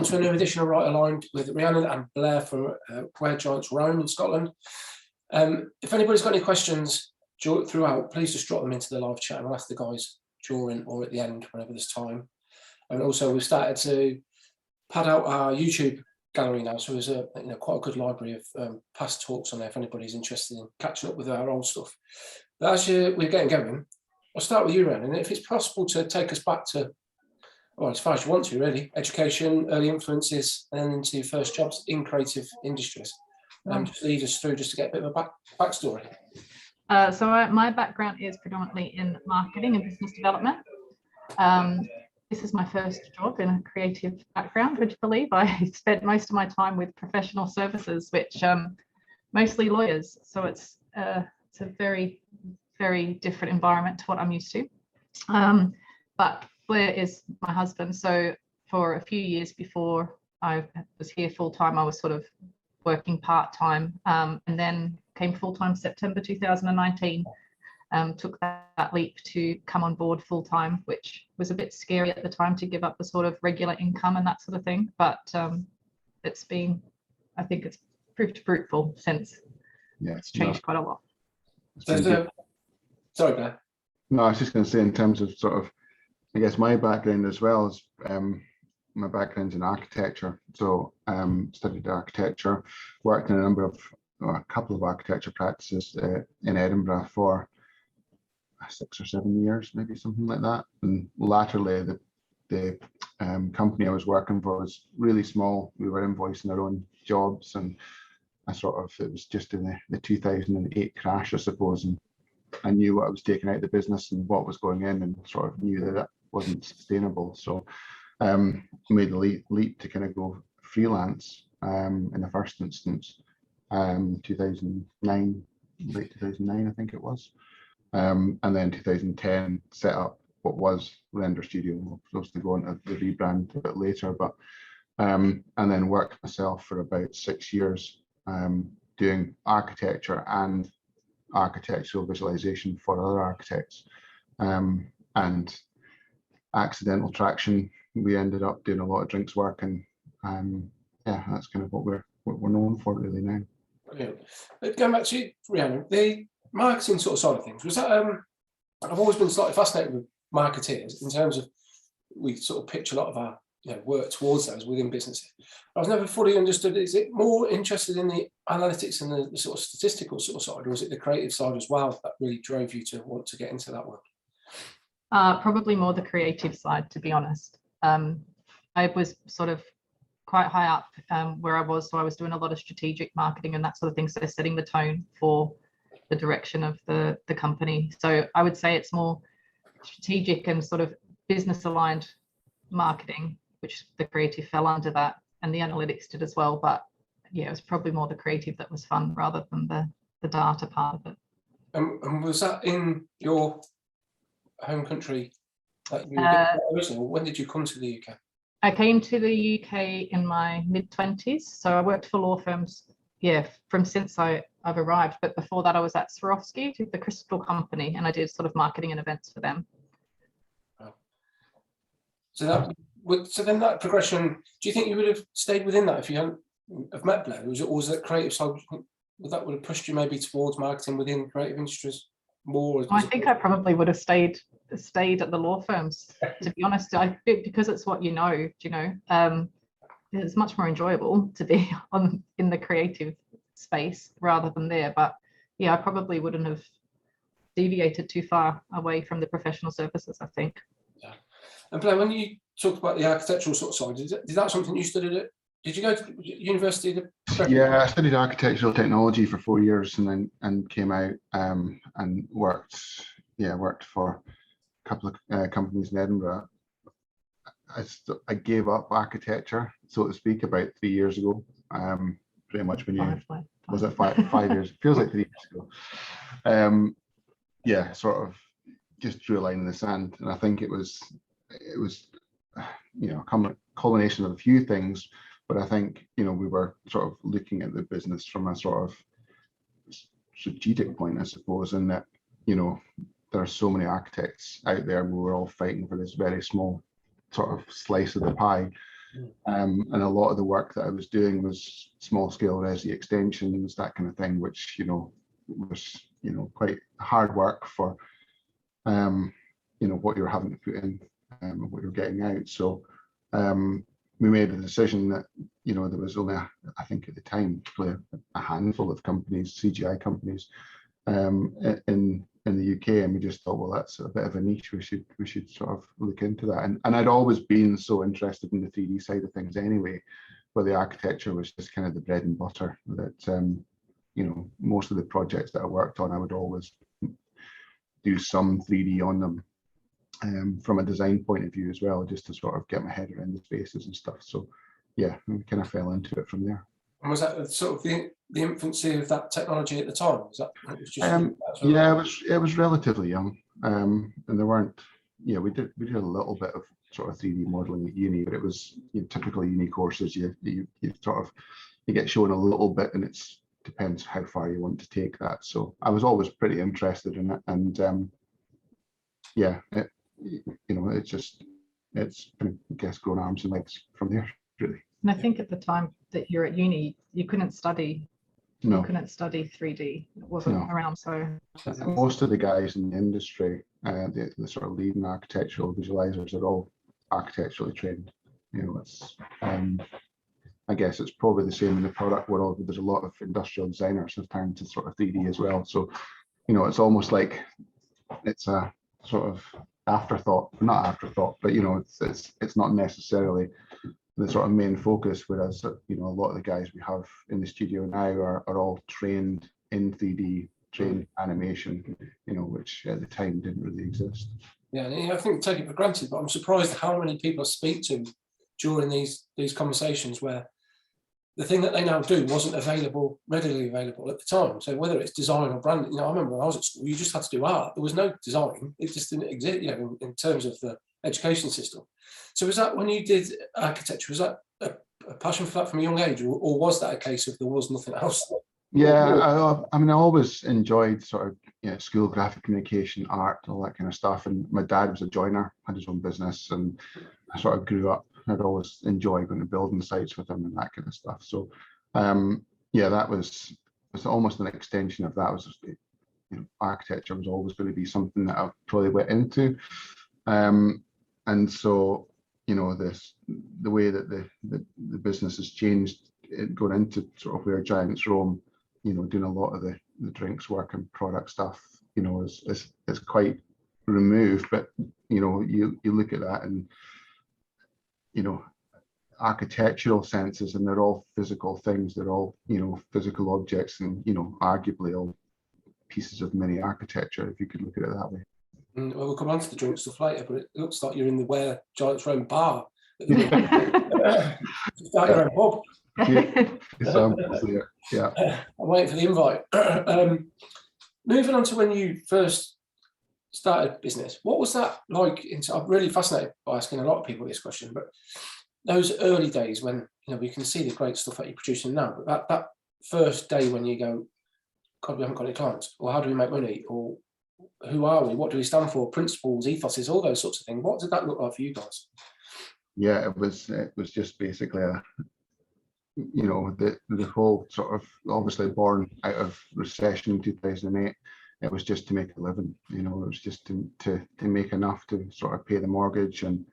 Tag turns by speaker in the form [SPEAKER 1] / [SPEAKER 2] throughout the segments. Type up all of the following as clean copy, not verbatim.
[SPEAKER 1] to a new edition of Right Aligned with Rhiannon and Blair from Where Giants Roam in Scotland. If anybody's got any questions throughout, please just drop them into the live chat and we'll ask the guys during or at the end, whenever there's time. And also we've started to pad out our YouTube gallery now, so there's quite a good library of past talks on there if anybody's interested in catching up with our old stuff. But as we're getting going, I'll start with you, Rhiannon. If it's possible to take us back to, well, as far as you want to, really, education, early influences, and then into your first jobs in creative industries. Just lead us through just to get a bit of a backstory.
[SPEAKER 2] My background is predominantly in marketing and business development. This is my first job in a creative background, would you believe? I spent most of my time with professional services, which mostly lawyers. So it's a very, very different environment to what I'm used to. But Blair is my husband. So for a few years before I was here full-time, I was sort of working part-time, and then came full-time September 2019. Took that leap to come on board full-time, which was a bit scary at the time to give up the sort of regular income and that sort of thing. But it's been, I think it's proved fruitful since. Yeah, it's changed quite a lot.
[SPEAKER 1] Sorry, Blair.
[SPEAKER 3] No, I was just going to say, in terms of sort of, I guess my background as well is my background's in architecture. So studied architecture, worked in a couple of architecture practices in Edinburgh for 6 or 7 years, maybe something like that. And latterly, the company I was working for was really small. We were invoicing our own jobs, and it was just in the 2008 crash, I suppose. And I knew what I was taking out of the business and what was going in, and sort of knew that it wasn't sustainable. So made the leap to kind of go freelance in the first instance, 2009, late 2009, I think it was. And then 2010 set up what was Render Studio. We're supposed to go into the rebrand a bit later, but and then worked myself for about 6 years doing architecture and architectural visualization for other architects. And accidental traction, we ended up doing a lot of drinks work, and yeah, that's kind of what we're known for really now.
[SPEAKER 1] Brilliant. Going back to you, Rhiannon, the marketing sort of side of things, was that I've always been slightly fascinated with marketeers in terms of, we sort of pitch a lot of our work towards those within businesses. I was never fully understood. Is it more interested in the analytics and the sort of statistical sort of side, or was it the creative side as well that really drove you to want to get into that world?
[SPEAKER 2] Probably more the creative side, to be honest. I was sort of quite high up where I was, so I was doing a lot of strategic marketing and that sort of thing, so setting the tone for the direction of the company. So I would say it's more strategic and sort of business aligned marketing, which the creative fell under that, and the analytics did as well. But yeah, it was probably more the creative that was fun rather than the data part of it.
[SPEAKER 1] And was that in your home country that you were originally? When did you come to the UK?
[SPEAKER 2] I came to the UK in my mid-20s. So I worked for law firms, from since I've arrived. But before that, I was at Swarovski, the crystal company, and I did sort of marketing and events for them.
[SPEAKER 1] Wow. So then that progression, do you think you would have stayed within that if you hadn't have met Blair? Was it creative side? That would have pushed you maybe towards marketing within creative industries more?
[SPEAKER 2] I think I probably would have stayed at the law firms, to be honest. Because it's what it's much more enjoyable to be in the creative space rather than there. But yeah, I probably wouldn't have deviated too far away from the professional services, I think.
[SPEAKER 1] Yeah. And Blair, when you talked about the architectural sort of side, is that something you studied at? Did you go to university?
[SPEAKER 3] Yeah, I studied architectural technology for 4 years, and then came out and worked for a couple of companies in Edinburgh. I gave up architecture, so to speak, about 3 years ago. Pretty much when you was it 5 years? Feels like 3 years ago. Yeah, sort of just drew a line in the sand, and I think it was a culmination of a few things. But I think, we were sort of looking at the business from a sort of strategic point, I suppose, in that, there are so many architects out there, and we were all fighting for this very small sort of slice of the pie. And a lot of the work that I was doing was small scale resi extensions, that kind of thing, which, you know, was, you know, quite hard work for, you know, what you're having to put in, and what you're getting out. So we made a decision that, you know, there was only, I think at the time, probably a handful of companies, CGI companies, in the UK, and we just thought, well, that's a bit of a niche. We should sort of look into that. And I'd always been so interested in the 3D side of things anyway, where the architecture was just kind of the bread and butter. That you know, most of the projects that I worked on, I would always do some 3D on them, from a design point of view as well, just to sort of get my head around the spaces and stuff. So yeah, we kind of fell into it from there.
[SPEAKER 1] And was that sort of the infancy of that technology at the time? Was that, it was just,
[SPEAKER 3] yeah, it was relatively young, and there weren't. Yeah, we did a little bit of sort of 3D modeling at uni, but it was, you know, typical uni courses. You sort of, you get shown a little bit, and it's depends how far you want to take that. So I was always pretty interested in it, and yeah, you know, it's kind of, I guess, grown arms and legs from there, really.
[SPEAKER 2] And I think at the time that you're at uni, you couldn't study.
[SPEAKER 3] No.
[SPEAKER 2] You couldn't study 3D. It wasn't around. So
[SPEAKER 3] most of the guys in the industry, the sort of leading architectural visualizers, are all architecturally trained. You know, it's I guess it's probably the same in the product world, but there's a lot of industrial designers who've turned to sort of 3D as well. So, you know, it's almost like it's a sort of afterthought, not afterthought, but, you know, it's not necessarily the sort of main focus, whereas, you know, a lot of the guys we have in the studio now are all trained in 3D, trained animation, you know, which at the time didn't really exist.
[SPEAKER 1] Yeah, and I think take it for granted, but I'm surprised how many people I speak to during these conversations where the thing that they now do wasn't readily available at the time. So whether it's design or branding, you know, I remember when I was at school, you just had to do art. There was no design. It just didn't exist, you know, in terms of the education system. So was that when you did architecture, was that a passion for that from a young age, or was that a case of there was nothing else?
[SPEAKER 3] Yeah, I mean, I always enjoyed sort of, you know, school graphic communication, art, all that kind of stuff. And my dad was a joiner, had his own business, and I sort of grew up. I'd always enjoy going to building sites with him and that kind of stuff. So, yeah, that was almost an extension of that. Was just, you know, architecture was always going to be something that I probably went into, and so, you know, the way that the business has changed, going into sort of where giants roam, you know, doing a lot of the drinks work and product stuff, you know, is quite removed. But, you know, you look at that and, you know, architectural senses, and they're all physical things. They're all, you know, physical objects, and, you know, arguably all pieces of mini architecture, if you could look at it that way.
[SPEAKER 1] Well, we'll come on to the drink stuff later, but it looks like you're in the Where Giants Roam bar. Start your own pub.
[SPEAKER 3] Yeah.
[SPEAKER 1] I'm waiting for the invite. Moving on to when you first started business, what was that like? I'm really fascinated by asking a lot of people this question, but those early days when, you know, we can see the great stuff that you're producing now, but that first day when you go, God, we haven't got any clients, or how do we make money, or who are we, what do we stand for, principles, ethoses, all those sorts of things. What did that look like for you guys?
[SPEAKER 3] Yeah, it was just basically a, you know, the whole sort of, obviously born out of recession in 2008. It was just to make a living, you know. It was just to make enough to sort of pay the mortgage, and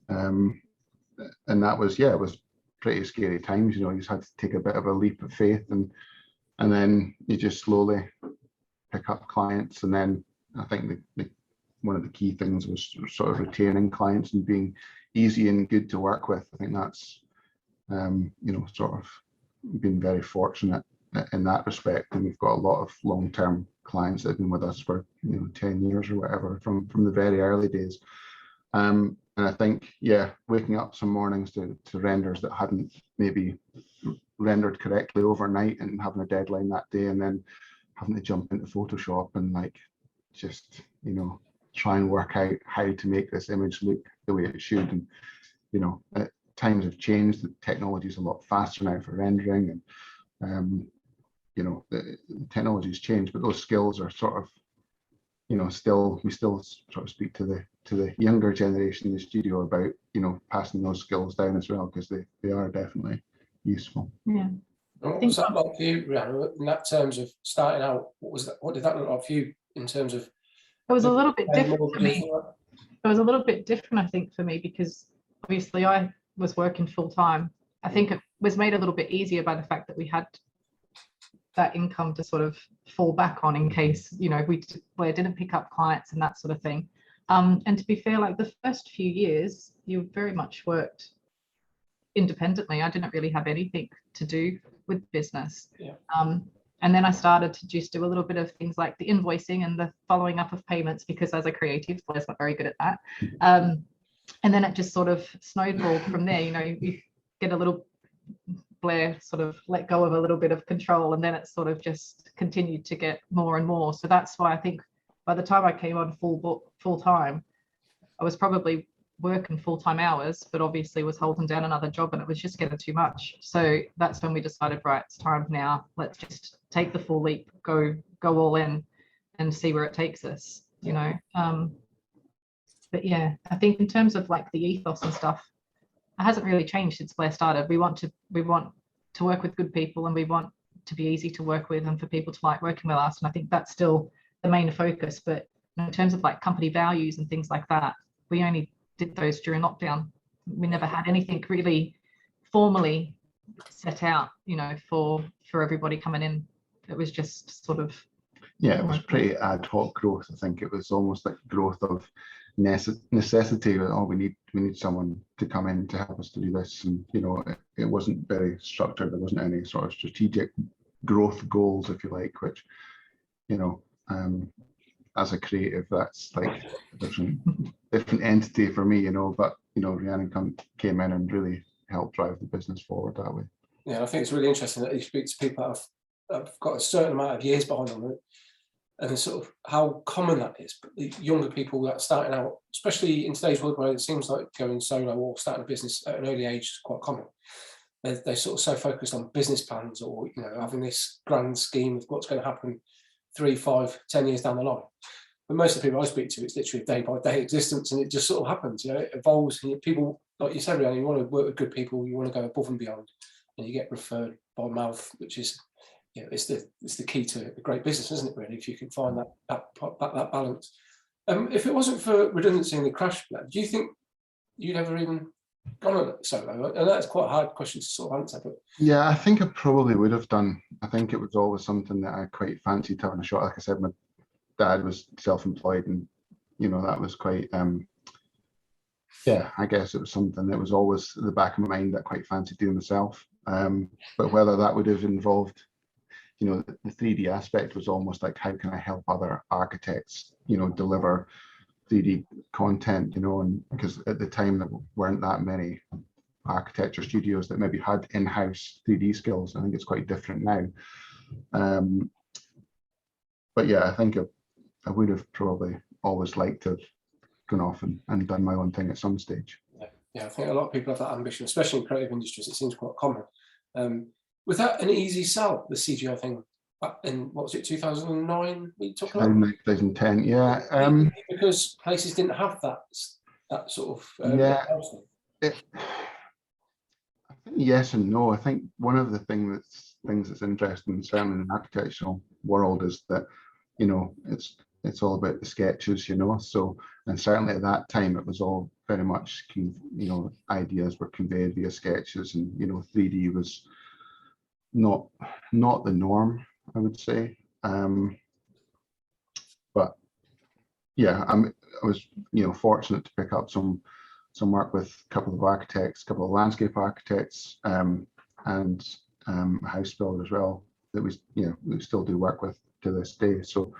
[SPEAKER 3] that was, yeah, it was pretty scary times, you know. You just had to take a bit of a leap of faith, and then you just slowly pick up clients. And then I think one of the key things was sort of retaining clients and being easy and good to work with. I think that's, you know, sort of been very fortunate in that respect. And we've got a lot of long-term clients that have been with us for, you know, 10 years or whatever, from the very early days. And I think, yeah, waking up some mornings to renders that hadn't maybe rendered correctly overnight, and having a deadline that day, and then having to jump into Photoshop and, like, just, you know, try and work out how to make this image look the way it should. And, you know, times have changed. The technology is a lot faster now for rendering, and you know, the technology's changed, but those skills are sort of, you know, we still sort of speak to to the younger generation in the studio about, you know, passing those skills down as well, because they are definitely useful.
[SPEAKER 2] Yeah.
[SPEAKER 1] What was that like for you, Rihanna, in that terms of starting out? What did that look like for you in terms of?
[SPEAKER 2] It was a little bit different for me. It was a little bit different, I think, for me, because obviously I was working full time. I think it was made a little bit easier by the fact that we had that income to sort of fall back on in case, you know, we didn't pick up clients and that sort of thing. And to be fair, like the first few years, you very much worked independently. I didn't really have anything to do with business.
[SPEAKER 1] Yeah.
[SPEAKER 2] And then I started to just do a little bit of things like the invoicing and the following up of payments, because as a creative, Blair's not very good at that. And then it just sort of snowballed from there. You know, you get a little, Blair sort of let go of a little bit of control, and then it sort of just continued to get more and more. So that's why I think by the time I came on full time, I was probably working full-time hours, but obviously was holding down another job, and it was just getting too much. So that's when we decided, right, it's time now. Let's just take the full leap, go all in, and see where it takes us. You know. But yeah, I think in terms of like the ethos and stuff, it hasn't really changed since Blair started. We want to work with good people, and we want to be easy to work with, and for people to like working with us. And I think that's still the main focus. But in terms of like company values and things like that, we only did those during lockdown. We never had anything really formally set out, you know, for everybody coming in. It was just sort of,
[SPEAKER 3] yeah, it was pretty ad hoc growth. I think it was almost like growth of necessity. Oh, we need someone to come in to help us to do this, and you know, it wasn't very structured. There wasn't any sort of strategic growth goals, if you like, which, you know, as a creative, that's like a different entity for me, you know. But you know, Rhiannon came in and really helped drive the business forward that way.
[SPEAKER 1] Yeah, I think it's really interesting that you speak to people that have got a certain amount of years behind them, and sort of how common that is. But the younger people that are starting out, especially in today's world where it seems like going solo or starting a business at an early age is quite common. They're sort of so focused on business plans, or you know, having this grand scheme of what's going to happen 3, 5, 10 years down the line. But most of the people I speak to, it's literally a day-by-day existence, and it just sort of happens. You know, it evolves. And people, like you said, Rihanna, you want to work with good people, you want to go above and beyond, and you get referred by mouth, which is, you know, it's the key to a great business, isn't it? Really, if you can find that balance. If it wasn't for redundancy in the crash plan, do you think you'd ever even gone on it solo? And that's quite a hard question to sort of answer. But
[SPEAKER 3] yeah, I think I probably would have done. I think it was always something that I quite fancied having a shot. Like I said, my dad was self-employed, and you know, that was quite yeah, I guess it was something that was always in the back of my mind that I quite fancied doing myself. But whether that would have involved, you know, the 3D aspect was almost like, how can I help other architects, you know, deliver 3D content, you know, and because at the time there weren't that many architecture studios that maybe had in-house 3D skills. I think it's quite different now. But yeah, I think I would have probably always liked to have gone off and done my own thing at some stage.
[SPEAKER 1] Yeah, I think a lot of people have that ambition, especially in creative industries. It seems quite common. Was that an easy sell, the CGI thing, back in, what was it, 2009? We talking about
[SPEAKER 3] 2010, yeah.
[SPEAKER 1] Because places didn't have that sort of
[SPEAKER 3] yeah. I think yes and no. I think one of the things that's interesting, certainly in the architectural world, is that, you know, it's all about the sketches, you know. So, and certainly at that time, it was all very much, you know, ideas were conveyed via sketches, and you know, 3D was not the norm, I would say. But yeah, I was, you know, fortunate to pick up some work with a couple of architects, a couple of landscape architects, and a house builder as well, that we, you know, we still do work with to this day. So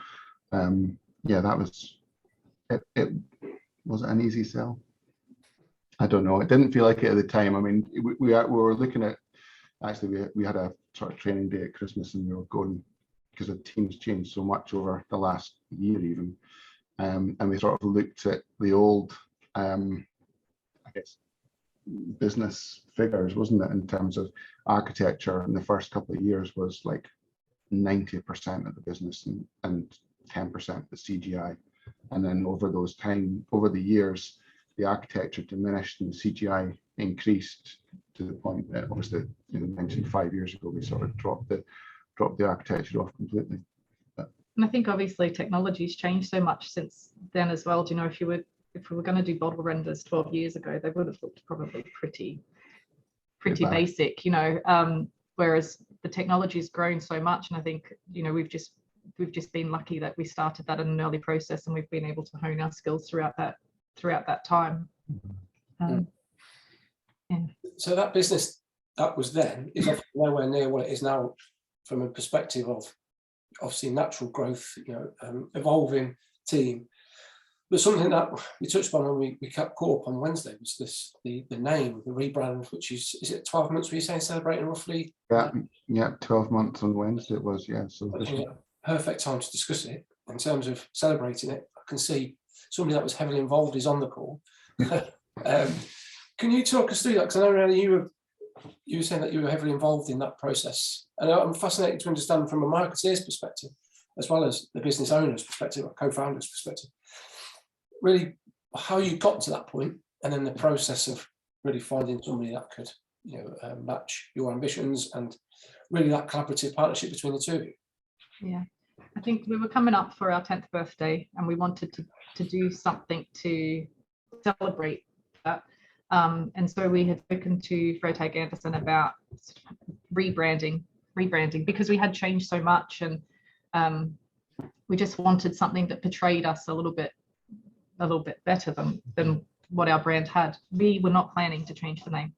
[SPEAKER 3] yeah, that was it. Was it an easy sell? I don't know. It didn't feel like it at the time. I mean, we were looking at, actually we had a sort of training day at Christmas, and we were going, because the team's changed so much over the last year even, and we sort of looked at the old I guess business figures, wasn't it, in terms of architecture in the first couple of years was like 90% of the business and 10% the CGI. And then over the years, the architecture diminished and the CGI increased to the point that obviously, you know, mentioned 5 years ago, we sort of dropped the architecture off completely.
[SPEAKER 2] And I think obviously technology's changed so much since then as well. Do you know, if we were going to do model renders 12 years ago, they would have looked probably pretty basic, you know, whereas the technology has grown so much. And I think, you know, we've just been lucky that we started that in an early process, and we've been able to hone our skills throughout that time. Yeah. So
[SPEAKER 1] that business that was then is nowhere near what it is now, from a perspective of obviously natural growth, you know, evolving team. But something that we touched upon when we caught up on Wednesday was the name, the rebrand, which is it 12 months, were you saying, celebrating roughly?
[SPEAKER 3] Yeah, 12 months on Wednesday it was, yeah. So
[SPEAKER 1] perfect time to discuss it in terms of celebrating it. I can see somebody that was heavily involved is on the call. Can you talk us through that? Because I know you were saying that you were heavily involved in that process, and I'm fascinated to understand from a marketeer's perspective, as well as the business owner's perspective or co-founder's perspective, really how you got to that point, and then the process of really finding somebody that could, you know, match your ambitions, and really that collaborative partnership between the two of you.
[SPEAKER 2] Yeah, I think we were coming up for our 10th birthday, and we wanted to do something to celebrate that. And so we had spoken to Freitag Anderson about rebranding because we had changed so much, and we just wanted something that portrayed us a little bit better than what our brand had. We were not planning to change the name,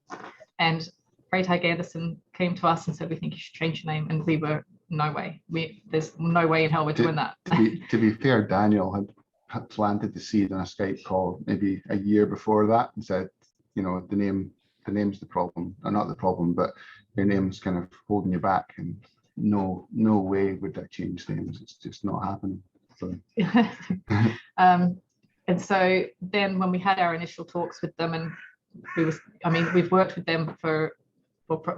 [SPEAKER 2] and Freitag Anderson came to us and said, we think you should change your name, and we were, no way, there's no way in hell we're doing that.
[SPEAKER 3] To be fair, Daniel had planted the seed on a Skype call maybe a year before that and said, you know, the name's the problem, or not the problem, but your name's kind of holding you back, and no way would that change names. It's just not happening. So.
[SPEAKER 2] And so then when we had our initial talks with them, and we've worked with them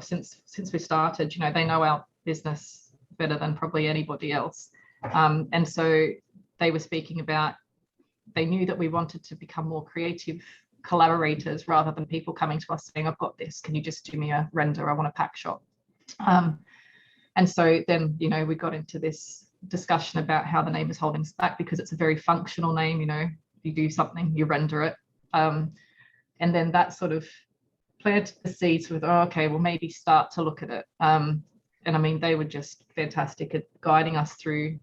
[SPEAKER 2] since we started, you know, they know our business better than probably anybody else. And so they were speaking about, they knew that we wanted to become more creative collaborators rather than people coming to us saying, I've got this, can you just do me a render, I want a pack shot. And so then, you know, we got into this discussion about how the name is holding us back, because it's a very functional name. You know, you do something, you render it, and then that sort of planted the seeds with, oh, okay, well, maybe start to look at it. And I mean, they were just fantastic at guiding us through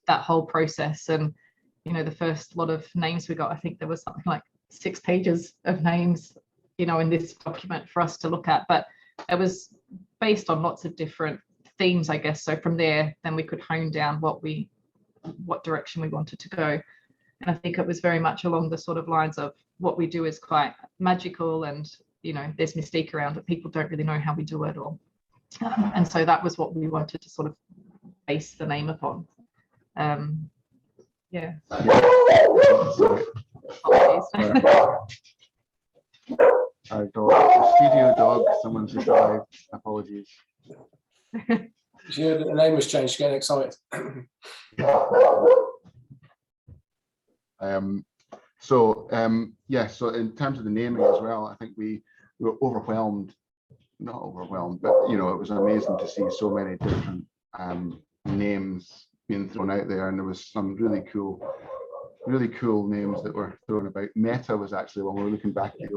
[SPEAKER 2] that whole process. And, you know, the first lot of names we got, I think there was something like 6 pages of names, you know, in this document for us to look at, but it was based on lots of different themes, I guess. So from there, then we could hone down what direction we wanted to go. And I think it was very much along the sort of lines of what we do is quite magical, and, you know, there's mystique around it. People don't really know how we do it, or and so that was what we wanted to sort of base the name upon. Yeah.
[SPEAKER 3] Our dog, the studio dog, someone's arrived. Apologies.
[SPEAKER 1] Yeah, the name was changed, getting excited.
[SPEAKER 3] Yeah, so in terms of the naming as well, I think we were not overwhelmed, but, you know, it was amazing to see so many different names being thrown out there, and there was some really cool names that were thrown about. Meta was actually one. We were looking back at the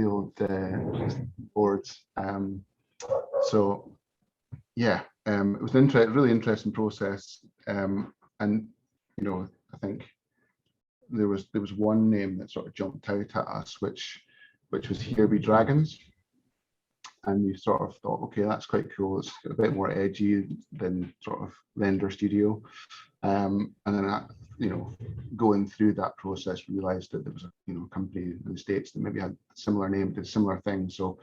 [SPEAKER 3] old boards. So yeah, it was an really interesting process, and, you know, I think there was one name that sort of jumped out at us, which was Here Be Dragons, and we sort of thought, okay, that's quite cool. It's a bit more edgy than sort of Render Studio, and then you know, going through that process, we realized that there was a, you know, company in the States that maybe had a similar name, did similar things. So,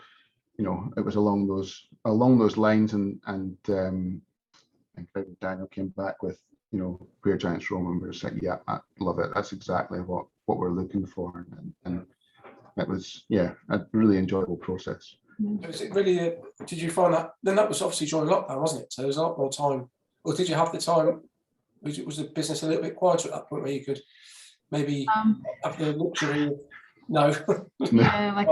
[SPEAKER 3] you know, it was along those lines, and Daniel came back with, you know, Queer Giants Rome, and we were saying, yeah, I love it. That's exactly what we're looking for, and it was, yeah, a really enjoyable process.
[SPEAKER 1] Was it really? Did you find that? Then that was obviously during lockdown, wasn't it? So there was a lot more time. Or did you have the time Was the business a little bit quieter at that point where you could maybe have the luxury? No.
[SPEAKER 2] Yeah, like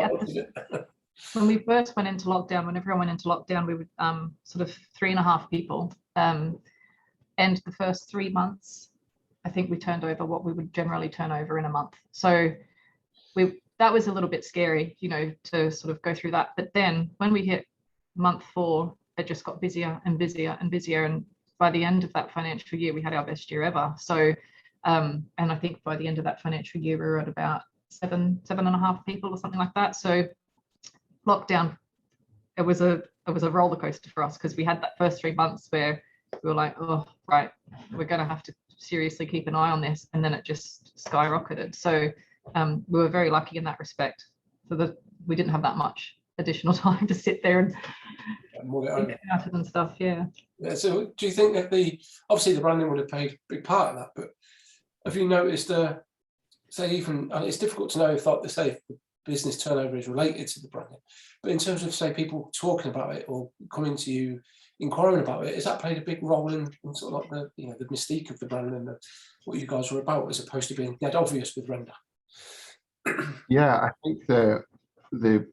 [SPEAKER 2] when we first went into lockdown, when everyone went into lockdown, we would sort of 3.5 people. And the first 3 months, I think we turned over what we would generally turn over in a month. So that was a little bit scary, you know, to sort of go through that. But then when we hit month 4, it just got busier and busier and busier. And by the end of that financial year, we had our best year ever. So, and I think by the end of that financial year, we were at about 7.5 people or something like that. So lockdown, it was a roller coaster for us, because we had that first 3 months where we were like, oh, right, we're going to have to seriously keep an eye on this. And then it just skyrocketed. So we were very lucky in that respect. So that we didn't have that much additional time to sit there and think about it and stuff. Yeah.
[SPEAKER 1] So do you think that obviously the branding would have played a big part of that, but have you noticed say even, and it's difficult to know if the business turnover is related to the branding, but in terms of say people talking about it or coming to you inquiring about it, has that played a big role in sort of like the mystique of the brand and what you guys were about, as opposed to being dead obvious with Render?
[SPEAKER 3] Yeah, I think the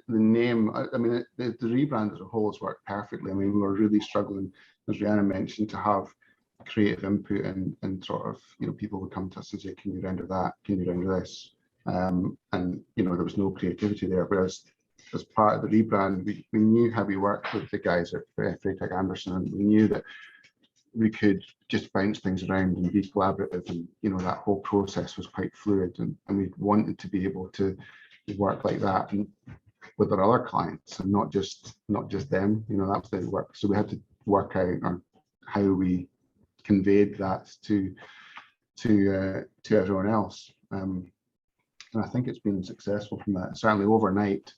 [SPEAKER 3] name, I mean, the rebrand as a whole has worked perfectly. I mean, we were really struggling, as Rihanna mentioned, to have creative input and sort of, you know, people would come to us and say, can you render that? Can you render this? And, you know, there was no creativity there. Whereas as part of the rebrand, we knew how we worked with the guys at Freytag Anderson, and we knew that we could just bounce things around and be collaborative, and, you know, that whole process was quite fluid, and we wanted to be able to work like that and with our other clients, and not just them, you know, that's the work. So we had to work out on how we conveyed that to everyone else, and I think it's been successful from that. Certainly overnight,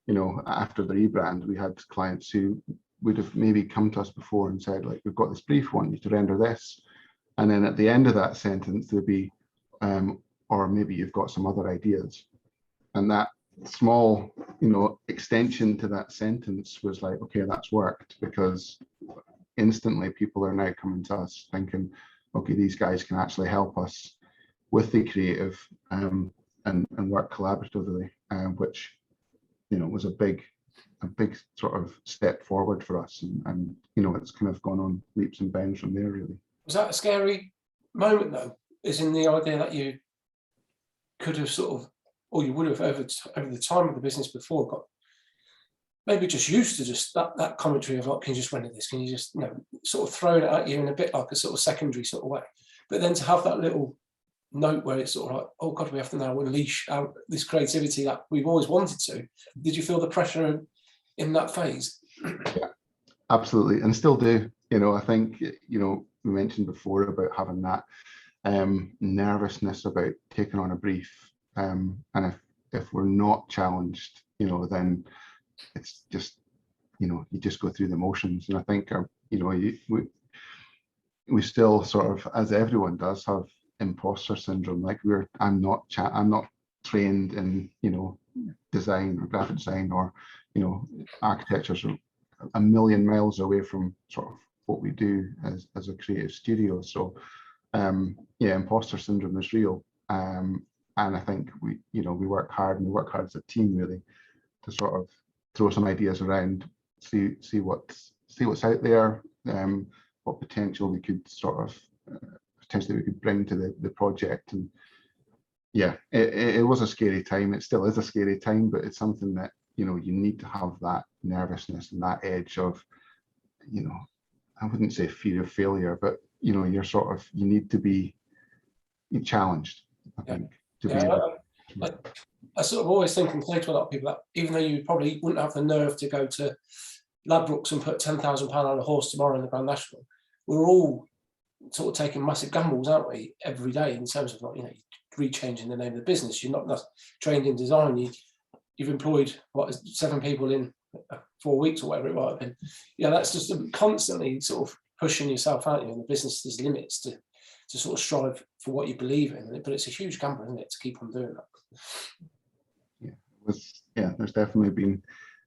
[SPEAKER 3] you know, after the rebrand, we had clients who would have maybe come to us before and said, like, we've got this brief, want you to render this, and then at the end of that sentence there'd be or maybe you've got some other ideas, and that small, you know, extension to that sentence was like, okay, that's worked, because instantly people are now coming to us thinking, okay, these guys can actually help us with the creative and work collaboratively, which, you know, was a big sort of step forward for us, and you know, it's kind of gone on leaps and bounds from there, really.
[SPEAKER 1] Was that a scary moment though, is in the idea that you could have sort of, or you would have over the time of the business before, got maybe just used to just that commentary of like, can you just render this, can you just, you know, sort of thrown it at you in a bit like a sort of secondary sort of way, but then to have that little note where it's sort of like, oh god, we have to now unleash out this creativity that we've always wanted to. Did you feel the pressure in that phase?
[SPEAKER 3] Yeah, absolutely, and still do. You know, I think, you know, we mentioned before about having that nervousness about taking on a brief, and if we're not challenged, you know, then it's just, you know, you just go through the motions. And I think you know, we still sort of, as everyone does, have imposter syndrome. Like, I'm not trained in, you know, design or graphic design, or, you know, architecture's a million miles away from sort of what we do as a creative studio. So yeah, imposter syndrome is real, and I think we work hard, and we work hard as a team, really, to sort of throw some ideas around, see what's out there, what potential we could sort of potentially we could bring to the project. And yeah, it was a scary time. It still is a scary time, but it's something that, you know, you need to have that nervousness and that edge of, you know, I wouldn't say fear of failure, but, you know, you need to be challenged, I think, to be able to.
[SPEAKER 1] I sort of always think and say to a lot of people that even though you probably wouldn't have the nerve to go to Ladbrokes and put £10,000 on a horse tomorrow in the Grand National, we're all sort of taking massive gambles, aren't we, every day, in terms of, like, you know, rechanging the name of the business. You're not trained in design. You've employed 7 people in 4 weeks or whatever it might have been. Yeah, that's just constantly sort of pushing yourself out. You know, the business, there's limits to sort of strive for what you believe in, but it's a huge gamble, isn't it, to keep on doing that?
[SPEAKER 3] Yeah, there's definitely been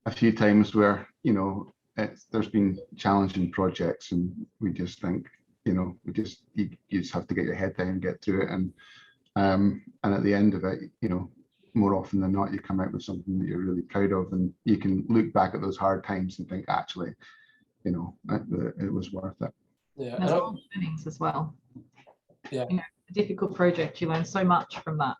[SPEAKER 3] a few times where, you know, there's been challenging projects, and we just think, you just have to get your head down and get through it, and at the end of it, more often than not, you come out with something that you're really proud of, and you can look back at those hard times and think, actually, it was worth it.
[SPEAKER 1] Yeah,
[SPEAKER 2] And there's a lot of learnings as well.
[SPEAKER 1] Yeah.
[SPEAKER 2] A difficult project, you learn so much from that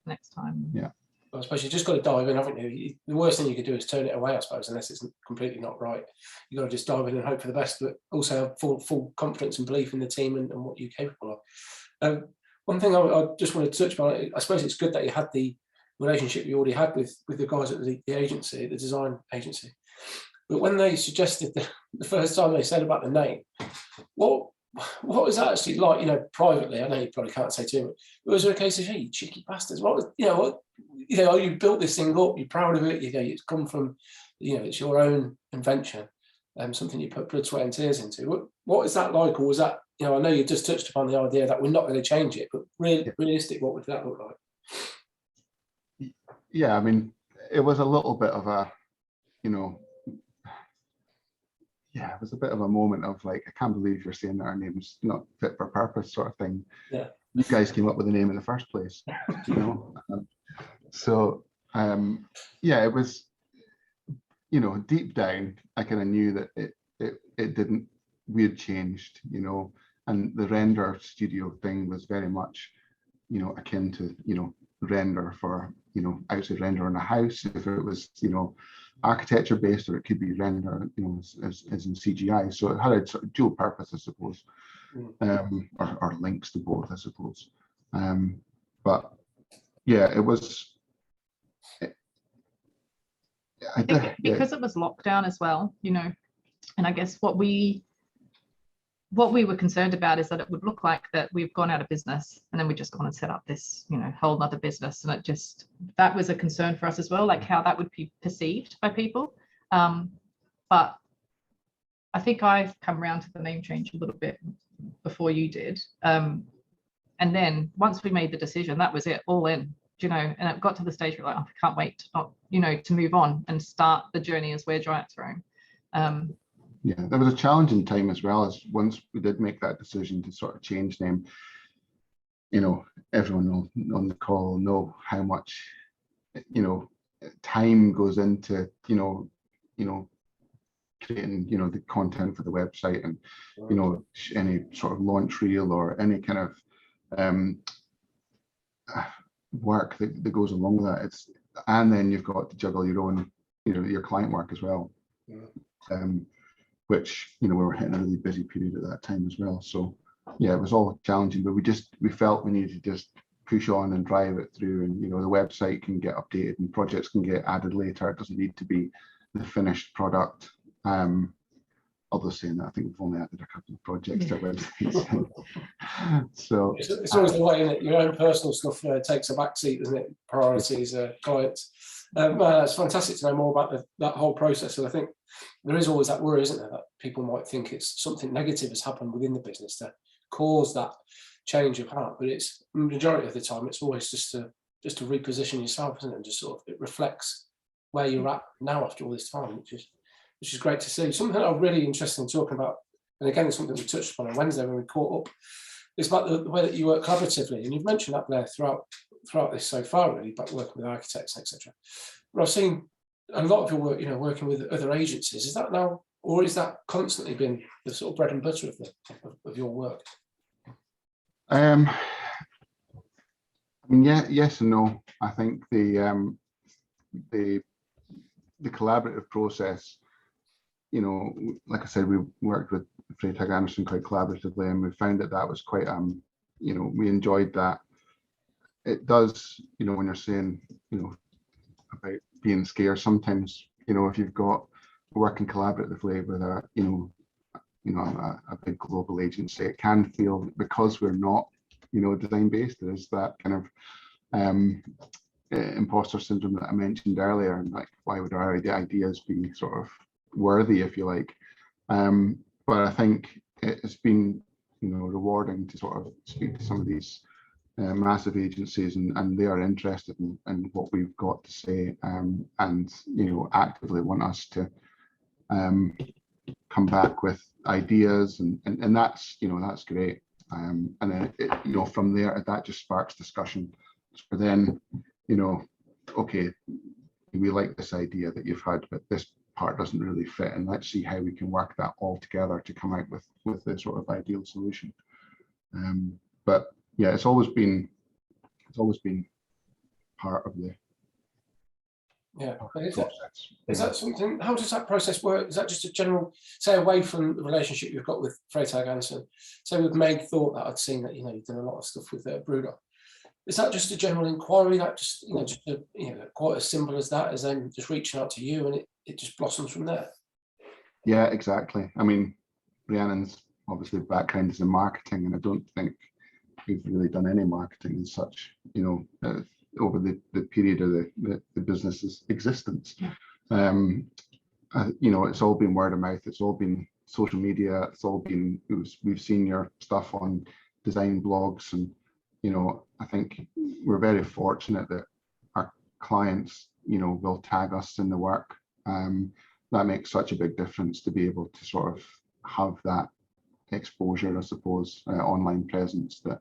[SPEAKER 2] next time.
[SPEAKER 3] Yeah.
[SPEAKER 1] I suppose you just got to dive in, haven't you? The worst thing you could do is turn it away, I suppose, unless it's completely not right. You got to just dive in and hope for the best, but also have full confidence and belief in the team and what you're capable of. One thing I just wanted to touch upon, I suppose it's good that you had the relationship you already had with the guys at the agency, the design agency. But when they suggested the first time they said about the name, what was that actually like, privately? I know you probably can't say too much. But was there a case of, hey, you cheeky bastards? You built this thing up, you're proud of it, it's come from, it's your own invention, something you put blood, sweat and tears into. What is that like? Or was that, I know you just touched upon the idea that we're not going to change it, but realistic, what would that look like?
[SPEAKER 3] Yeah, I mean, it was a little bit of a, it was a bit of a moment of like, I can't believe you're saying that our name's not fit for purpose, sort of thing.
[SPEAKER 1] Yeah.
[SPEAKER 3] You guys came up with the name in the first place, So, it was, deep down, I kind of knew that it didn't, we had changed, and the render studio thing was very much, akin to, render for, outside render in a house. If it was, architecture based, or it could be render, as in CGI. So it had a sort of dual purpose, I suppose, or links to both, I suppose. But yeah, it was.
[SPEAKER 2] Because it was lockdown as well, and I guess what we were concerned about is that it would look like that we've gone out of business and then we just gone and set up this, whole nother business. And that was a concern for us as well, like how that would be perceived by people. But I think I've come around to the name change a little bit before you did. And then once we made the decision, that was it, all in, and it got to the stage where like, I can't wait to move on and start the journey as Where Giants Roam.
[SPEAKER 3] Yeah, there was a challenging time as well, as once we did make that decision to sort of change name, everyone on the call will know how much, time goes into, creating, the content for the website, and, any sort of launch reel or any kind of work that goes along with that. And then you've got to juggle your own, your client work as well. Which, we were hitting a really busy period at that time as well. So yeah, it was all challenging, but we felt we needed to just push on and drive it through, and, the website can get updated and projects can get added later. It doesn't need to be the finished product. Although saying that, I think we've only added a couple of projects to our website. So
[SPEAKER 1] it's always the way, isn't it? Your own personal stuff takes a backseat, doesn't it? Priorities, clients. It's fantastic to know more about that whole process. And I think there is always that worry, isn't there, that people might think it's something negative has happened within the business that caused that change of heart. But it's majority of the time, it's always just to reposition yourself, isn't it? And just sort of, it reflects where you're at now after all this time, which is great to see. Something I'm really interested in talking about, and again, it's something we touched upon on Wednesday when we caught up, is about the way that you work collaboratively. And you've mentioned that there throughout this so far, really, about working with architects, etc. But I've seen a lot of your work, working with other agencies. Is that now, or is that constantly been the sort of bread and butter of your work?
[SPEAKER 3] I mean, yeah, yes and no. I think the collaborative process, like I said, we worked with Freytag Anderson quite collaboratively, and we found that was quite, we enjoyed that. It does, when you're saying, about being scarce, sometimes, if you've got working collaboratively with a big global agency, it can feel, because we're not, design based, there's that kind of imposter syndrome that I mentioned earlier, and like, why would our ideas be sort of worthy, if you like? But I think it's been, rewarding to sort of speak to some of these massive agencies, and they are interested in what we've got to say, and actively want us to come back with ideas, and that's, you know, that's great. And then you know, from there, that just sparks discussion. So then, you know, okay, we like this idea that you've had, but this part doesn't really fit, and let's see how we can work that all together to come out with the sort of ideal solution. But yeah, it's always been part of the process.
[SPEAKER 1] Is that something? How does that process work? Is that just a general, say, away from the relationship you've got with Freytag Anson? So with Meg Thought, that I'd seen that, you know, you've done a lot of stuff with Brewdog. Is that just a general inquiry, that just, you know, just a, you know, quite as simple as that, as them just reaching out to you, and it just blossoms from there?
[SPEAKER 3] Yeah, exactly. I mean, Rhiannon's obviously background is in marketing, and I don't think we've really done any marketing as such, you know, over the period of the business's existence. You know, it's all been word of mouth, it's all been social media, it's all been, we've seen your stuff on design blogs, and, you know, I think we're very fortunate that our clients, you know, will tag us in the work. That makes such a big difference, to be able to sort of have that exposure, I suppose, online presence, that,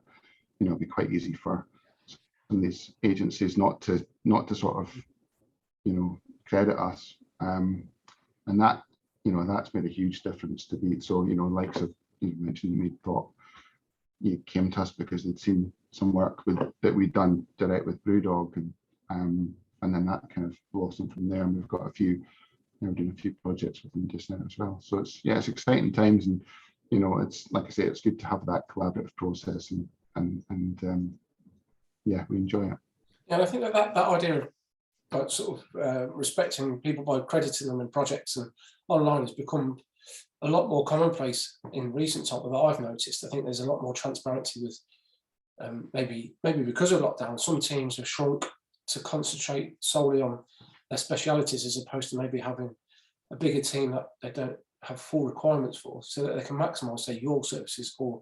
[SPEAKER 3] you know, it'd be quite easy for some of these agencies not to sort of, you know, credit us. And that, you know, that's made a huge difference to be. So, you know, likes of, you mentioned Meg Thought, you came to us because they'd seen some work that we'd done direct with Brewdog, and then that kind of blossomed from there. And we've got a few, you know, we're doing a few projects with them just now as well. So it's, yeah, it's exciting times, and, you know, it's, like I say, it's good to have that collaborative process, and yeah, we enjoy it.
[SPEAKER 1] Yeah, and I think that idea of, like, sort of respecting people by crediting them in projects and online has become a lot more commonplace in recent times that I've noticed. I think there's a lot more transparency with, maybe because of lockdown, some teams have shrunk to concentrate solely on their specialities, as opposed to maybe having a bigger team that they don't have full requirements for, so that they can maximise, say, your services. Or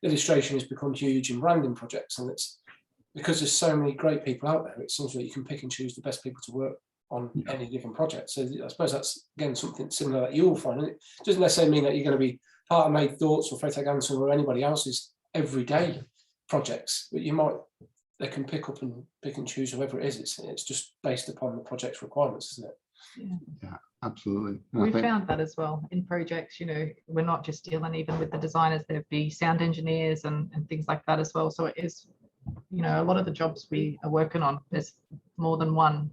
[SPEAKER 1] illustration has become huge in branding projects, and it's because there's so many great people out there, it seems like you can pick and choose the best people to work on any given project. So I suppose that's, again, something similar that you'll find. And it doesn't necessarily mean that you're going to be part of Meg Thoughts or Freytag Anson or anybody else's everyday projects, but they can pick up and pick and choose whoever it is. It's just based upon the project's requirements, isn't it?
[SPEAKER 3] Yeah, absolutely.
[SPEAKER 2] We found that as well in projects. You know, we're not just dealing even with the designers, there'd be sound engineers and things like that as well. So it is, you know, a lot of the jobs we are working on, there's more than one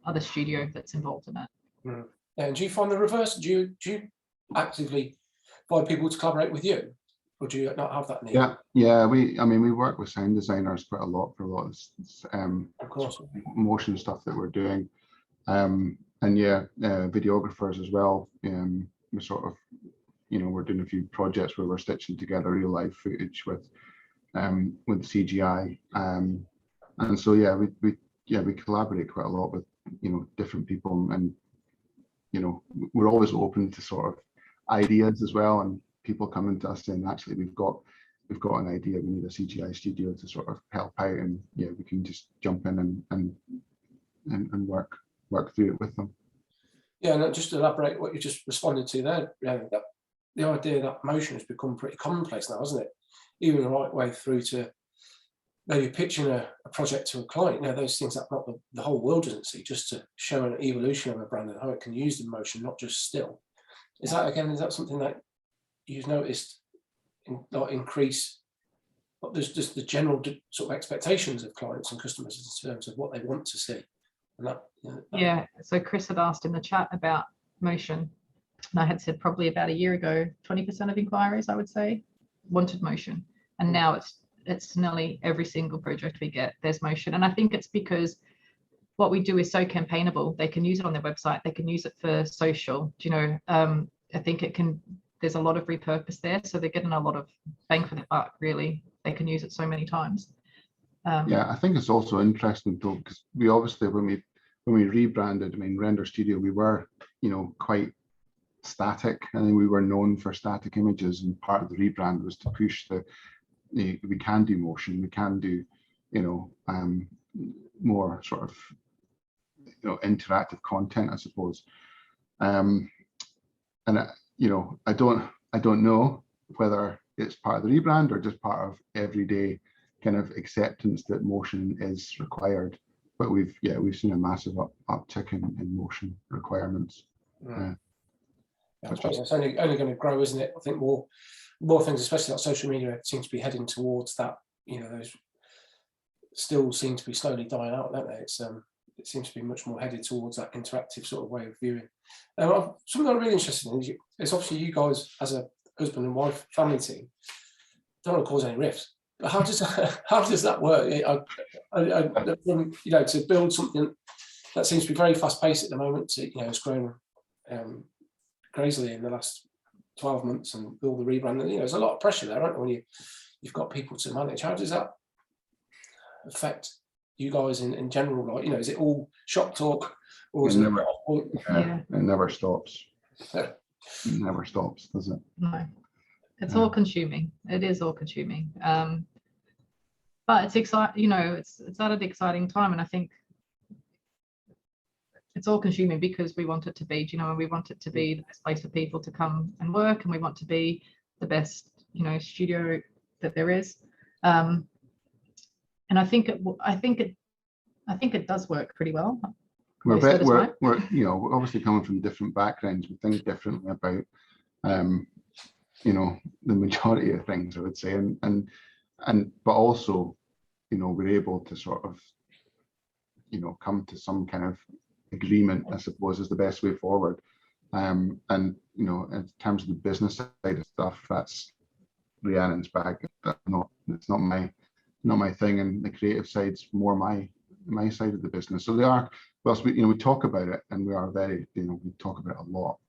[SPEAKER 2] other studio that's involved in it.
[SPEAKER 1] Yeah, and do you find the reverse? Do you actively find people to collaborate with you, or do you not have that need?
[SPEAKER 3] Yeah. I mean, we work with sound designers quite a lot for a lot of
[SPEAKER 1] course,
[SPEAKER 3] motion stuff that we're doing, and yeah, videographers as well. We sort of, you know, we're doing a few projects where we're stitching together real life footage with CGI, and so we collaborate quite a lot with, you know, different people, and, you know, we're always open to sort of ideas as well, and people coming to us saying, actually, we've got an idea, we need a CGI studio to sort of help out, and yeah, we can just jump in and work through it with them.
[SPEAKER 1] Yeah, and just to elaborate what you just responded to there, that the idea that motion has become pretty commonplace now, hasn't it? Even the right way through to maybe pitching a project to a client. You know, those things that not the whole world doesn't see, just to show an evolution of a brand and how it can use the motion, not just still. Is that something that you've noticed increase? There's just the general sort of expectations of clients and customers in terms of what they want to see. And that,
[SPEAKER 2] yeah. So Chris had asked in the chat about motion, and I had said probably about a year ago, 20% of inquiries, I would say, wanted motion, and now it's nearly every single project we get, there's motion. And I think it's because what we do is so campaignable. They can use it on their website, they can use it for social, you know. I think there's a lot of repurpose there, so they're getting a lot of bang for their buck, really. They can use it so many times.
[SPEAKER 3] Yeah, I think it's also interesting though, because we obviously, when we rebranded, I mean, Render Studio, we were, you know, quite static, and we were known for static images, and part of the rebrand was to push we can do motion, we can do, you know, more sort of, you know, interactive content, I suppose. you know, I don't know whether it's part of the rebrand or just part of everyday kind of acceptance that motion is required. But we've seen a massive uptick in motion requirements.
[SPEAKER 1] I suppose it's only going to grow, isn't it? I think more things, especially like social media, seem to be heading towards that. You know, those still seem to be slowly dying out, don't they? It seems to be much more headed towards that interactive sort of way of viewing. Something I'm really interested in is obviously you guys as a husband and wife family team don't want to cause any rifts. But how does that work? You know, to build something that seems to be very fast paced at the moment. You know, it's grown crazily in the last 12 months, and all the rebranding. You know, there's a lot of pressure there, right? When you've got people to manage. How does that affect you guys in general? Like, you know, is it all shop talk, or is it
[SPEAKER 3] never stops? It never stops, does it?
[SPEAKER 2] No, it's all consuming. It is all consuming. But it's exciting. You know, it's at an exciting time, and I think it's all consuming because we want it to be. You know, and we want it to be the best place for people to come and work, and we want to be the best, you know, studio that there is. And I think it does work pretty well.
[SPEAKER 3] We're you know, we're obviously coming from different backgrounds. We think differently about you know, the majority of things, I would say, but also, you know, we're able to sort of, you know, come to some kind of agreement, I suppose, is the best way forward. And you know, in terms of the business side of stuff, that's Rhiannon's bag. It's not my thing, and the creative side's more my side of the business. So they are, well, we talk about it, and we are very, you know, we talk about it a lot.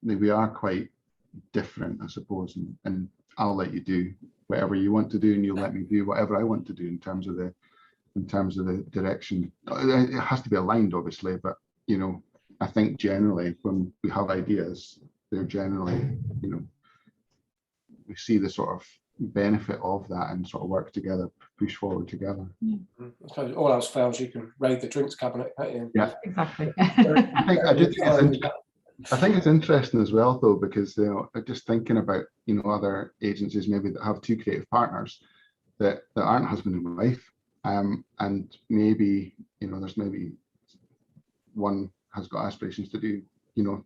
[SPEAKER 3] We are quite different, I suppose, and I'll let you do whatever you want to do, and you'll let me do whatever I want to do in terms of the direction. It has to be aligned, obviously, but you know, I think generally when we have ideas, they're generally, you know, we see the sort of benefit of that and sort of work together, push forward together.
[SPEAKER 1] I suppose all else fails, you can raid the drinks cabinet, can't you?
[SPEAKER 2] Yeah, exactly.
[SPEAKER 3] I think it's interesting as well, though, because, you know, just thinking about, you know, other agencies maybe that have two creative partners that aren't husband and wife, and maybe, you know, there's maybe one has got aspirations to do, you know,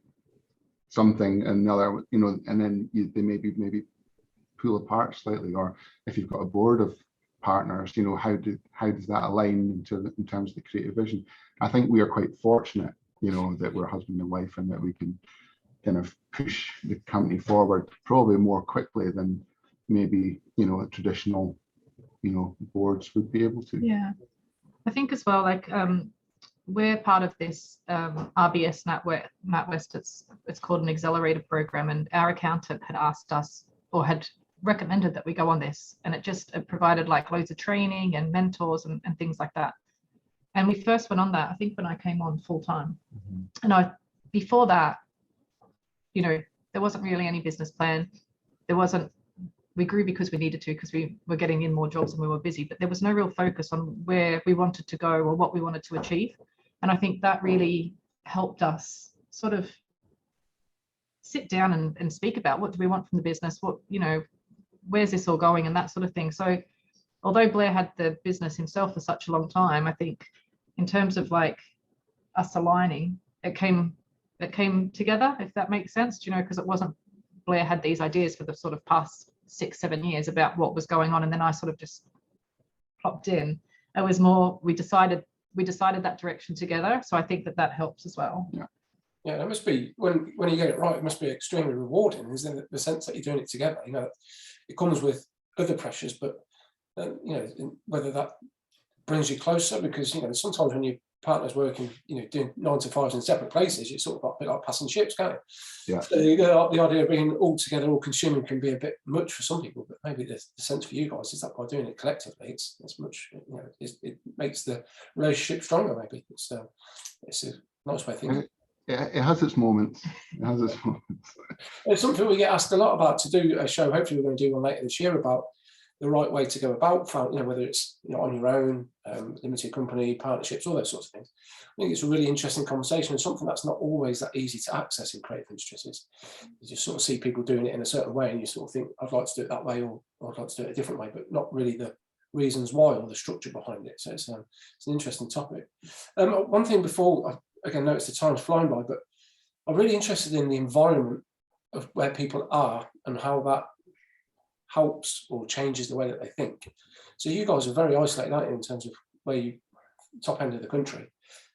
[SPEAKER 3] something, and the other, you know, and then they maybe pull apart slightly. Or if you've got a board of partners, you know, how does that align in terms of the creative vision? I think we are quite fortunate, you know, that we're husband and wife, and that we can kind of push the company forward probably more quickly than maybe, you know, a traditional, you know, boards would be able to.
[SPEAKER 2] Yeah, I think as well, like we're part of this RBS NatWest. It's called an accelerator program, and our accountant had asked us, or had recommended, that we go on this, and it provided like loads of training and mentors and things like that. And we first went on that, I think, when I came on full time. And before that, you know, there wasn't really any business plan. We grew because we needed to, because we were getting in more jobs and we were busy, but there was no real focus on where we wanted to go or what we wanted to achieve. And I think that really helped us sort of sit down and speak about, what do we want from the business? What, you know, where's this all going, and that sort of thing. So although Blair had the business himself for such a long time, I think in terms of like us aligning, it came together, if that makes sense, you know, because it wasn't Blair had these ideas for the sort of past 6-7 years about what was going on, and then I sort of just plopped in. It was more, we decided that direction together. So I think that helps as well.
[SPEAKER 1] Yeah, that must be, when you get it right, it must be extremely rewarding, is in the sense that you're doing it together. You know, it comes with other pressures, but you know, whether that brings you closer, because, you know, sometimes when your partner's working, you know, doing 9 to 5s in separate places, it's sort of a bit like passing ships, can't it? Yeah. So the idea of being all together, all consuming, can be a bit much for some people, but maybe the sense for you guys is that by doing it collectively, it's much, you know, it makes the relationship stronger. Maybe it's a nice way of thinking.
[SPEAKER 3] It has its moments.
[SPEAKER 1] It's something we get asked a lot about, to do a show. Hopefully we're going to do one later this year about the right way to go about, whether it's on your own, limited company, partnerships, all those sorts of things. I think it's a really interesting conversation, and something that's not always that easy to access in creative industries. You just sort of see people doing it in a certain way, and you sort of think, I'd like to do it that way, or I'd like to do it a different way, but not really the reasons why or the structure behind it. So it's an interesting topic. One thing before, I again notice the time's flying by, but I'm really interested in the environment of where people are and how that helps or changes the way that they think. So you guys are very isolated, aren't you, in terms of where you, top end of the country.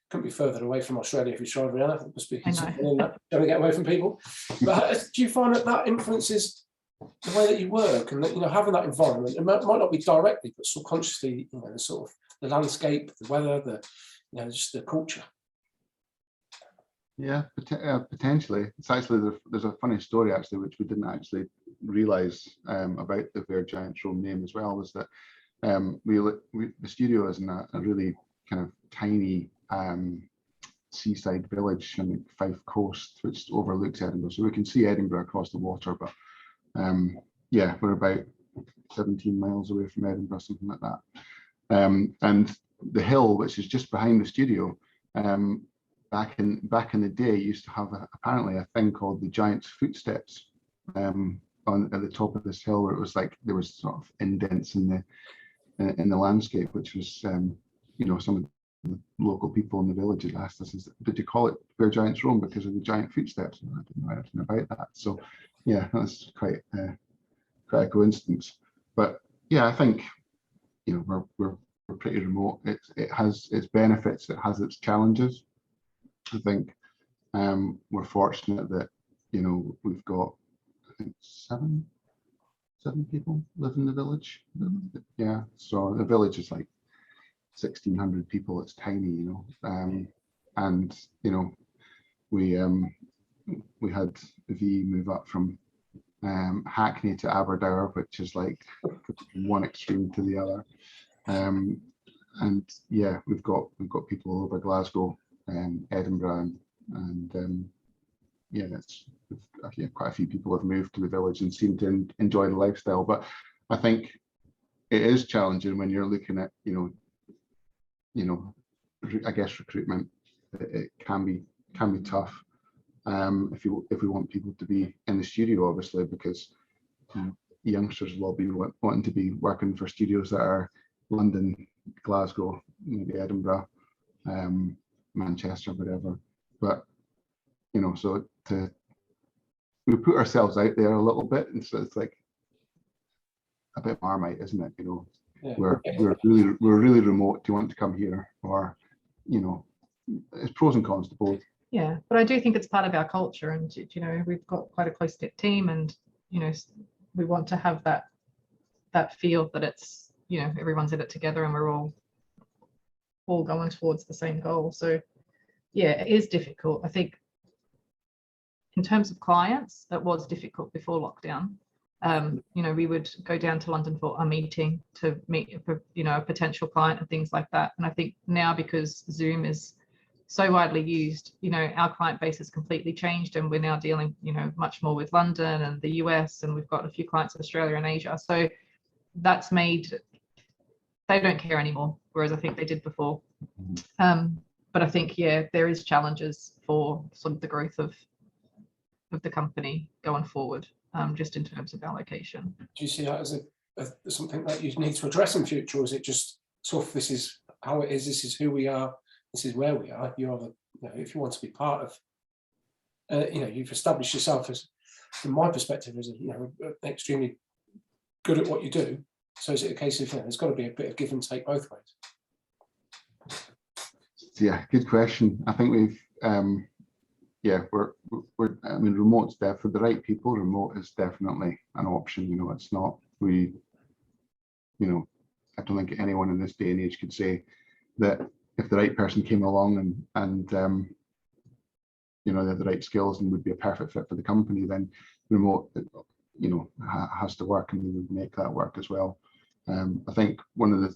[SPEAKER 1] Couldn't be further away from Australia if you tried, Rihanna. It must be something that trying to get away from people. But do you find that that influences the way that you work, and that, having that environment, it might not be directly, but subconsciously, the sort of the landscape, the weather, just the culture?
[SPEAKER 3] Yeah, potentially. It's actually, there's a funny story actually, which we didn't actually realize about the Bear Giants Rome name as well, was that the studio is in a really kind of tiny seaside village in Fife Coast, which overlooks Edinburgh. So we can see Edinburgh across the water, but yeah, we're about 17 miles away from Edinburgh, something like that. And the hill, which is just behind the studio, back in the day, used to have apparently a thing called the Giant's Footsteps at the top of this hill, where it was like there was sort of indents in the landscape, which was some of the local people in the village had asked us, did you call it Bear Giants Rome because of the giant footsteps? And I didn't know anything about that. So yeah, that's quite a coincidence. But yeah, I think we're pretty remote. It has its benefits, it has its challenges. I think we're fortunate that we've got, I think, seven people live in the village. Yeah, so the village is like 1,600 people. It's tiny, and we had V move up from Hackney to Aberdour, which is like one extreme to the other. And yeah, we've got people all over Glasgow, Edinburgh, and yeah, quite a few people have moved to the village and seem to enjoy the lifestyle. But I think it is challenging when you're looking at I guess recruitment. It can be tough if we want people to be in the studio, obviously, because youngsters will be wanting to be working for studios that are London, Glasgow, maybe Edinburgh, Manchester, whatever. But so we put ourselves out there a little bit, and so it's like a bit Marmite, isn't it? Yeah. We're really remote. Do you want to come here? Or it's pros and cons to both.
[SPEAKER 2] Yeah, but I do think it's part of our culture, and we've got quite a close-knit team, and we want to have that feel that it's everyone's in it together, and we're all going towards the same goal. So yeah, it is difficult. I think in terms of clients, that was difficult before lockdown. We would go down to London for a meeting to meet a potential client and things like that. And I think now, because Zoom is so widely used, our client base has completely changed, and we're now dealing much more with London and the US, and we've got a few clients in Australia and Asia. So that's made, they don't care anymore, whereas I think they did before. But I think, yeah, there is challenges for sort of the growth of the company going forward, just in terms of allocation. Do
[SPEAKER 1] you see that as something that you need to address in future, or is it just sort of, this is how it is, this is who we are, this is where we are? If you want to be part of, you've established yourself as, from my perspective, as extremely good at what you do. So is it a case of there's got to be a bit of give and take both ways?
[SPEAKER 3] Yeah, good question. I think we've remote's for the right people. Remote is definitely an option. It's not, I don't think anyone in this day and age could say that if the right person came along and they had the right skills and would be a perfect fit for the company, then remote has to work, and we would make that work as well. I think one of the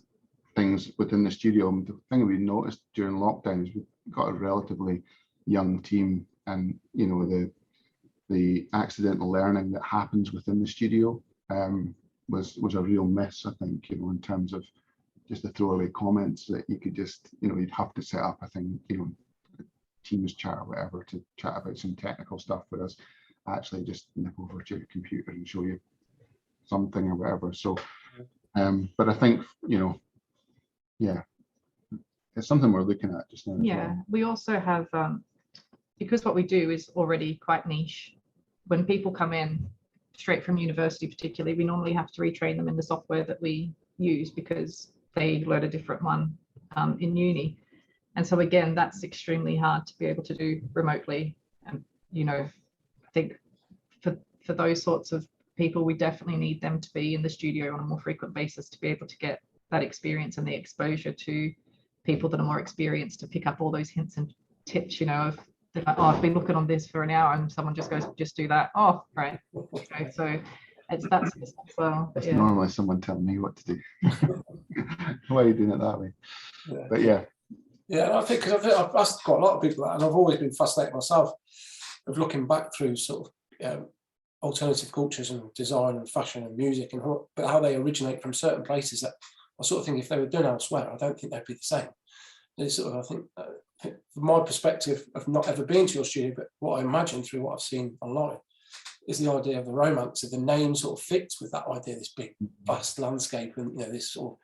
[SPEAKER 3] things within the studio, the thing we noticed during lockdown is we've got a relatively young team, and the accidental learning that happens within the studio was a real miss, I think, you know, in terms of just the throwaway comments that you could just, you know, you'd have to set up, I think, you know, Teams chat or whatever to chat about some technical stuff, whereas actually just nip over to your computer and show you something or whatever. So, but I think, you know, yeah, it's something we're looking at just now.
[SPEAKER 2] Yeah, well. We also have, because what we do is already quite niche, when people come in straight from university particularly, we normally have to retrain them in the software that we use because they learn a different one in uni. And so again, that's extremely hard to be able to do remotely. And, you know, I think for those sorts of people, we definitely need them to be in the studio on a more frequent basis to be able to get that experience and the exposure to people that are more experienced, to pick up all those hints and tips, you know, of, like, oh, I've been looking on this for an hour and someone just goes, just do that. Oh, right. Okay, so it's that as well.
[SPEAKER 3] It's
[SPEAKER 2] yeah.
[SPEAKER 3] normally someone telling me what to do. Why are you doing it that way?
[SPEAKER 1] Yeah.
[SPEAKER 3] But yeah.
[SPEAKER 1] Yeah, I think because I've asked quite a lot of people that, and I've always been fascinated myself of looking back through sort of alternative cultures and design and fashion and music and how they originate from certain places that I sort of think if they were done elsewhere, I don't think they'd be the same. It's sort of, I think from my perspective of not ever being to your studio, but what I imagine through what I've seen online is the idea of the romance of the name sort of fits with that idea, this big vast landscape and, you know, this sort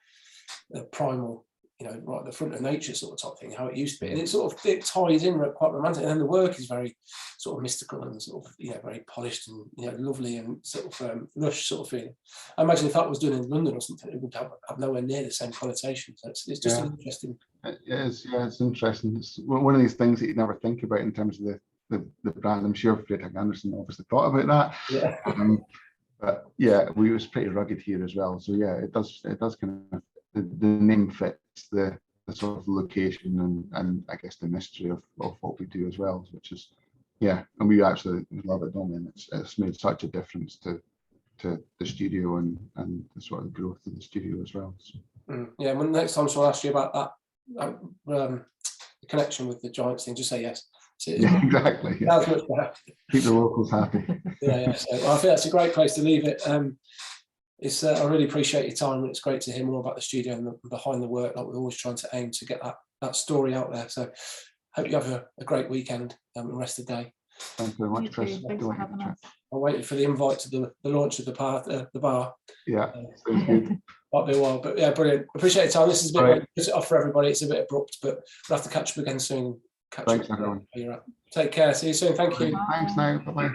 [SPEAKER 1] of primal, you know, right at the front of nature sort of type thing, how it used to be. And it sort of, it ties in quite romantic. And then the work is very sort of mystical and sort of, you know, very polished and, you know, lovely and sort of lush sort of feeling. I imagine if that was done in London or something, it would have nowhere near the same connotation. So it's just an interesting.
[SPEAKER 3] It is, yeah, it's interesting. It's one of these things that you never think about in terms of the brand. I'm sure Frederick Anderson obviously thought about that.
[SPEAKER 1] Yeah.
[SPEAKER 3] But yeah, we was pretty rugged here as well. So yeah, it does kind of, the name fits the sort of location and I guess the mystery of what we do as well, which is, yeah, and we actually love it, don't we? And it's made such a difference to the studio and the sort of growth of the studio as well. So.
[SPEAKER 1] Yeah, well, next time I'll ask you about that the connection with the Giants thing, just say yes.
[SPEAKER 3] Yeah, exactly. Yeah.
[SPEAKER 1] That's much better.
[SPEAKER 3] Keep the locals happy.
[SPEAKER 1] Yeah. So I think that's a great place to leave it. I really appreciate your time, and it's great to hear more about the studio and behind the work. Like we're always trying to aim to get that story out there. So hope you have a great weekend and rest of the day.
[SPEAKER 3] Thanks very much, Chris.
[SPEAKER 2] Thanks for having us.
[SPEAKER 1] I'm waiting for the invite to the launch of the bar.
[SPEAKER 3] Yeah, sounds good.
[SPEAKER 1] Might be a while, but yeah, brilliant. Appreciate your time. This is a bit right. Put it off for everybody. It's a bit abrupt, but we'll have to catch up again soon.
[SPEAKER 3] Thanks, everyone.
[SPEAKER 1] Take care. See you soon. Thank you.
[SPEAKER 3] Thanks now. Bye-bye.